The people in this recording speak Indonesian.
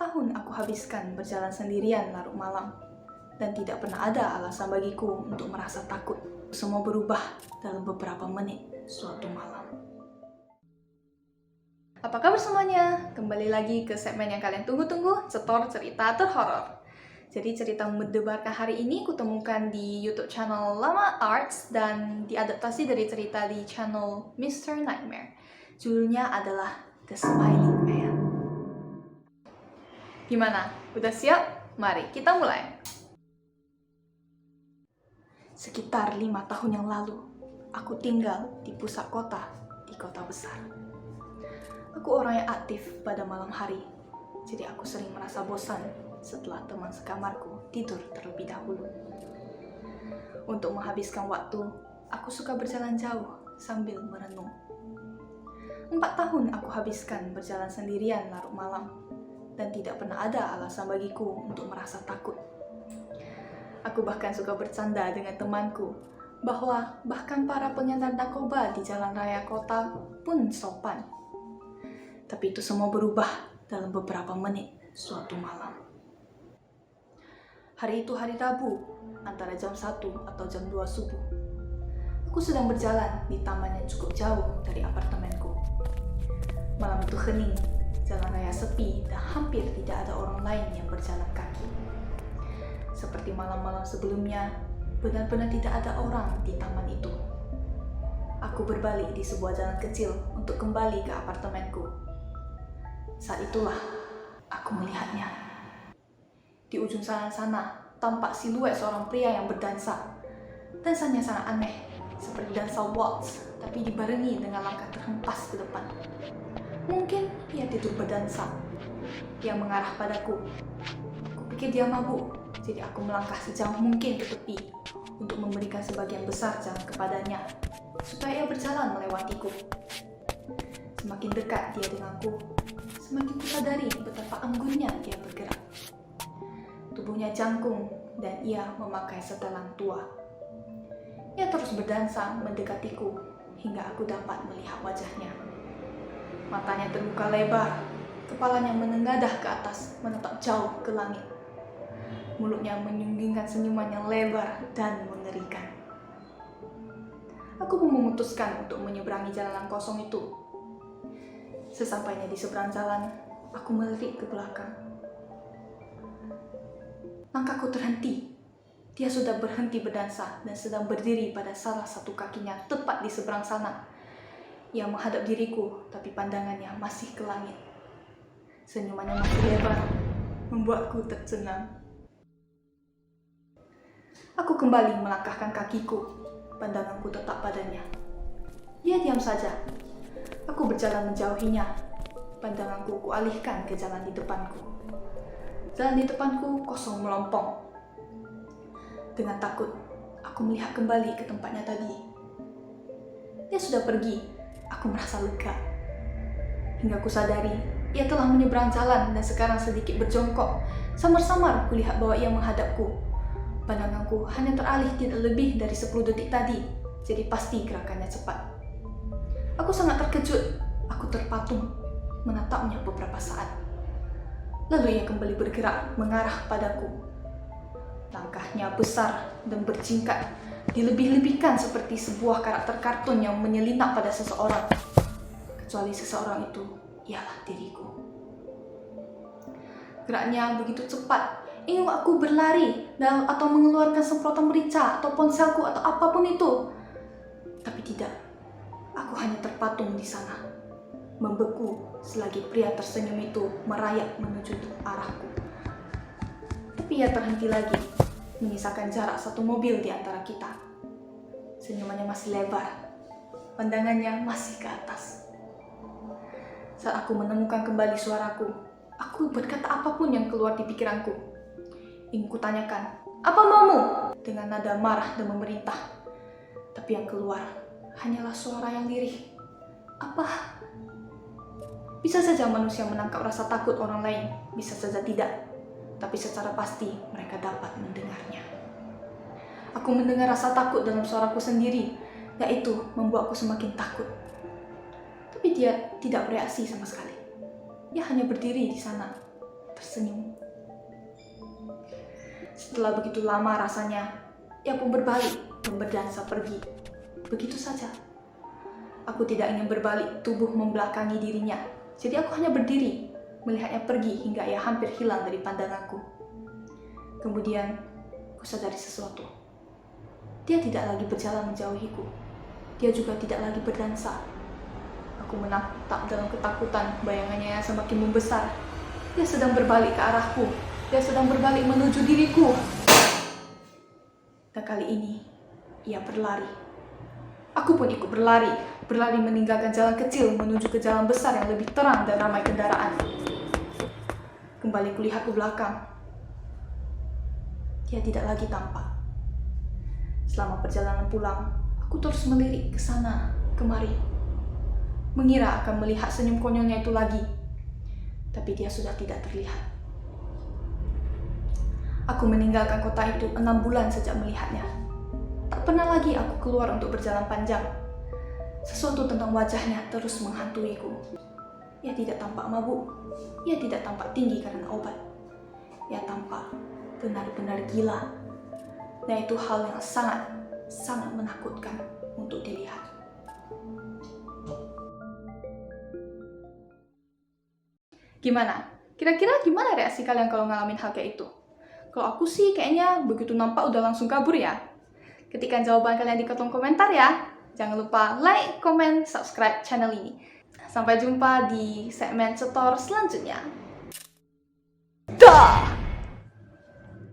tahun aku habiskan berjalan sendirian larut malam, dan tidak pernah ada alasan bagiku untuk merasa takut. Semua berubah dalam beberapa menit suatu malam. Apa kabar semuanya? Kembali lagi ke segmen yang kalian tunggu-tunggu, Cetor Cerita Terhoror. Jadi cerita mendebarkan hari ini kutemukan di YouTube channel Lama Arts dan diadaptasi dari cerita di channel Mr. Nightmare. Judulnya adalah The Smiling Man. Gimana? Udah siap? Mari kita mulai. Sekitar 5 tahun yang lalu, aku tinggal di pusat kota, di kota besar. Aku orang yang aktif pada malam hari, jadi aku sering merasa bosan setelah teman sekamarku tidur terlebih dahulu. Untuk menghabiskan waktu, aku suka berjalan jauh sambil merenung. 4 tahun aku habiskan berjalan sendirian larut malam, dan tidak pernah ada alasan bagiku untuk merasa takut. Aku bahkan suka bercanda dengan temanku bahwa bahkan para penyandang narkoba di jalan raya kota pun sopan. Tapi itu semua berubah dalam beberapa menit suatu malam. Hari itu hari Rabu, antara jam 1 atau jam 2 subuh. Aku sedang berjalan di taman yang cukup jauh dari apartemenku. Malam itu hening, jalan raya sepi dan hampir tidak ada orang lain yang berjalan kaki. Seperti malam-malam sebelumnya, benar-benar tidak ada orang di taman itu. Aku berbalik di sebuah jalan kecil untuk kembali ke apartemenku. Saat itulah aku melihatnya. Di ujung sana tampak siluet seorang pria yang berdansa. Dansanya sangat aneh, seperti dansa waltz, tapi dibarengi dengan langkah terhempas ke depan. Mungkin ia tidur berdansa. Ia mengarah padaku. Kupikir dia mabuk, jadi aku melangkah sejauh mungkin ke tepi untuk memberikan sebagian besar jalan kepadanya, supaya ia berjalan melewatiku. Semakin dekat dia denganku, semakin kusadari betapa anggunnya dia bergerak. Tubuhnya jangkung dan ia memakai setelan tua. Ia terus berdansa mendekatiku hingga aku dapat melihat wajahnya. Matanya terbuka lebar, kepalanya menengadah ke atas, menatap jauh ke langit. Mulutnya menyunggingkan senyuman yang lebar dan mengerikan. Aku pun memutuskan untuk menyeberangi jalanan kosong itu. Sesampainya di seberang jalan, aku melirik ke belakang. Langkahku terhenti. Dia sudah berhenti berdansa dan sedang berdiri pada salah satu kakinya tepat di seberang sana. Ia menghadap diriku, tapi pandangannya masih ke langit. Senyumannya masih lebar, membuatku tercengang. Aku kembali melangkahkan kakiku, pandanganku tetap padanya. Dia diam saja. Aku berjalan menjauhinya, pandanganku kualihkan ke jalan di depanku. Jalan di depanku kosong melompong. Dengan takut, aku melihat kembali ke tempatnya tadi. Dia sudah pergi, aku merasa lega. Hingga ku sadari, ia telah menyeberang jalan dan sekarang sedikit berjongkok. Samar-samar kulihat bahwa ia menghadapku. Pandanganku hanya teralih tidak lebih dari 10 detik tadi, jadi pasti gerakannya cepat. Aku sangat terkejut, aku terpatung, menatapnya beberapa saat. Lalu ia kembali bergerak mengarah padaku. Langkahnya besar dan berjingkat, dilebih-lebihkan seperti sebuah karakter kartun yang menyelinap pada seseorang. Kecuali seseorang itu ialah diriku. Geraknya begitu cepat, ingin aku berlari atau mengeluarkan semprotan merica atau ponselku atau apapun itu. Tapi tidak, aku hanya terpatung di sana, membeku selagi pria tersenyum itu merayap menuju arahku. Tapi ia terhenti lagi, menyisakan jarak 1 mobil di antara kita. Senyumannya masih lebar, pandangannya masih ke atas. Saat aku menemukan kembali suaraku, aku berkata apapun yang keluar di pikiranku. Ingin kutanyakan, "Apa maumu?" dengan nada marah dan memerintah. Tapi yang keluar hanyalah suara yang lirih. Apa? Bisa saja manusia menangkap rasa takut orang lain, bisa saja tidak. Tapi secara pasti mereka dapat mendengarnya. Aku mendengar rasa takut dalam suaraku sendiri, yaitu membuatku semakin takut. Tapi dia tidak bereaksi sama sekali. Ia hanya berdiri di sana, tersenyum. Setelah begitu lama rasanya, ia pun berbalik dan berdansa pergi. Begitu saja. Aku tidak ingin berbalik, tubuh membelakangi dirinya. Jadi aku hanya berdiri, melihatnya pergi hingga ia hampir hilang dari pandanganku. Kemudian, aku sadari sesuatu. Dia tidak lagi berjalan menjauhiku. Dia juga tidak lagi berdansa. Aku menatap dalam ketakutan, bayangannya yang semakin membesar. Dia sedang berbalik ke arahku. Dia sedang berbalik menuju diriku. Dan kali ini, ia berlari. Aku pun ikut berlari meninggalkan jalan kecil menuju ke jalan besar yang lebih terang dan ramai kendaraan. Kembali kulihat ke belakang. Dia tidak lagi tampak. Selama perjalanan pulang, aku terus melirik ke sana, kemari. Mengira akan melihat senyum konyolnya itu lagi. Tapi dia sudah tidak terlihat. Aku meninggalkan kota itu 6 bulan sejak melihatnya. Tak pernah lagi aku keluar untuk berjalan panjang. Sesuatu tentang wajahnya terus menghantuiku. Ia tidak tampak mabuk. Ia tidak tampak tinggi karena obat. Ia tampak benar-benar gila. Dan itu hal yang sangat menakutkan untuk dilihat. Gimana? Kira-kira gimana reaksi kalian kalau ngalamin hal kayak itu? Kalau aku sih kayaknya begitu nampak udah langsung kabur ya. Ketikkan jawaban kalian di kolom komentar ya. Jangan lupa like, comment, subscribe channel ini. Sampai jumpa di segmen setor selanjutnya. Dah!